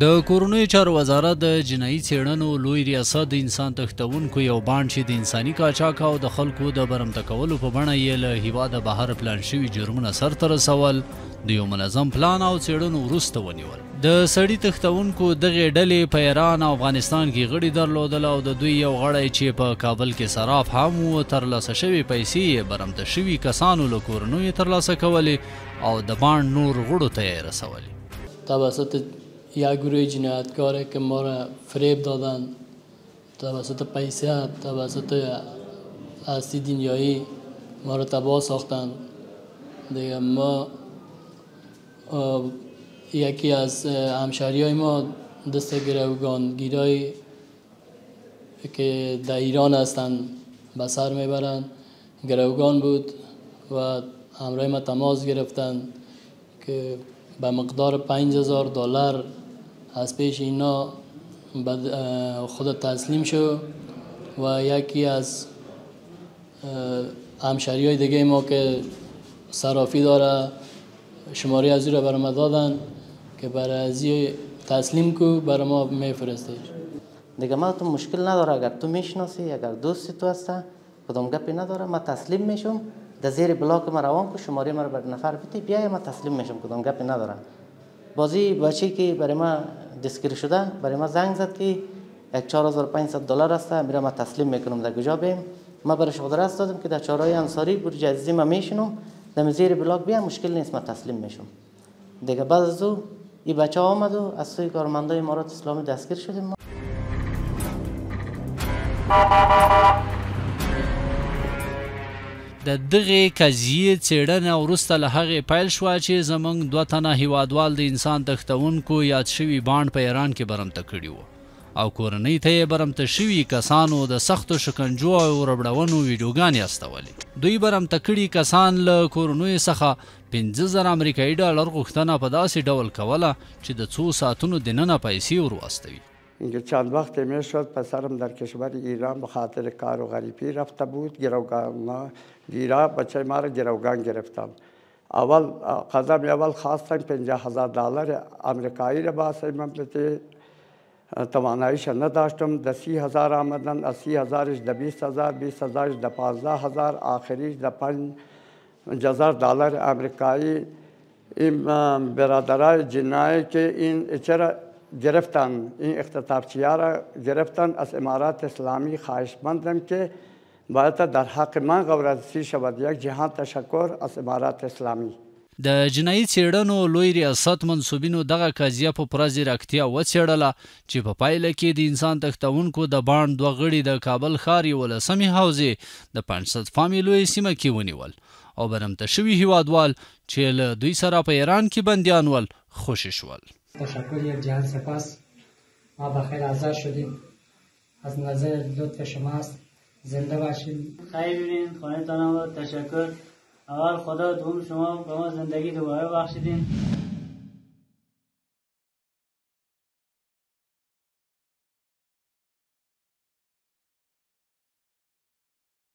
د کورنیو چارو وزارت د جنایي څېړنو لوی ریاست د انسان تښتونکو یو بانډ چې د انساني قاچاق او د خلکو د برمته کولو په بڼه یې له هیواده بهر پلان شوي جرمونه سرته رسول د یو منظم پلان او څېړنو وروسته ونیول. د سړي تښتونکو دغې ډلې په ایران او افغانستان کې غړي درلودل او د دوی یو غړی چې په کابل کې صراف هم و ترلاسه شوې پیسې یې برمته شوي کسانو له کورنیو ترلاسه کولې او د بانډ نور غړو ته یې رسولې. توسط یک گروه جنایتکاره که ما را فریب دادن توسط پیسه، توسط هستی دنیایی ما را تباه ساختن. دیگه ما یکی از همشهریای ما دست گروگانگیرایی که در ایران هستند به سر میبرند گروگان بود و همراه ما تماس گرفتند که به مقدار $5000 از پیش اینا خود تسلیم شو و یکی از همشهریای دیگه ما که صرافی داره شماره از او را برای ما دادن که برای ازی تسلیم کو برای ما میفرسته. دیگه ما تو مشکل نداره، اگر تو میشناسی اگر دوست تو هسته کدام گپی نداره، ما تسلیم میشم در زیر بلاک ما روان کو شماره ما رو بر نفر بدی بیای ما تسلیم میشم کدام گپی نداره. بازی بچه که برای ما دستگیر شده برای ما زنگ زد که $4500 است میره ما تسلیم میکنم در کجا بیم. ما برش آدرس دادم که در چهارراه انصاری برج عزیزی ما میشنم در زیر بلاک بیا مشکل نیست ما تسلیم میشم. دیگه بعد از او این بچه آمد و از سوی کارمندای امارات اسلامی دستگیر شدیم. ما د دغې قضیې څېړنه وروسته له هغې پیل شوه چې زموږ 2 تنه هیوادوال د انسان تښتونکو یاد شوي بانډ په ایران کې برمته کړي وو او کورنۍ ته یې برمته شوي کسانو د سختو شکنجو او ربړونو ویډیوګانې استولې. دوی برمته کړي کسان له کورنیو څخه $50,000 غوښتنه په داسې ډول کوله چې د 2 ساعتونو دننه پیسې ور واستوي. اینکه چند وقت می شد پسرم در کشور ایران به خاطر کار و غریبی رفته بود. گیرا بچه ما را گروگان گرفتم. قدم اول خواستم $50,000 آمریکایی را با مملکت تواناییش نداشتم. ده 30,000 آمدن، از 30,000ش ده 20,000، 20,000ش ده 15,000، آخریش ده $5,000 آمریکایی. این برادرای جنایی که این چرا گرفتن این اختطافچی‌ها را گرفتن از امارات اسلامی خواهشمندم که باید در حق من غورزی شود. یک جهان تشکر از امارات اسلامی. د جنایي څېړنو لوی ریاست منصوبینو دغه قضیه په پوره ځیرکتیا وڅېړله چې په پایله کې د انسان تښتونکو د بانډ 2 غړي د کابل ښار 11مې حوزې د پنجصد فامې لویې سیمه کې ونیول او برمته شوي هیوادوال چې له دوی سره په ایران کې بندیان ول خوشي شول. تشکر یک جهت سپاس. ما بخیر آزاد شدیم. از نظر لطف شماست. زنده باشید. خیر ببینید. خانه تانم تشکر. اول خدا دوم شما به ما زندگی دوباره بخشیدین.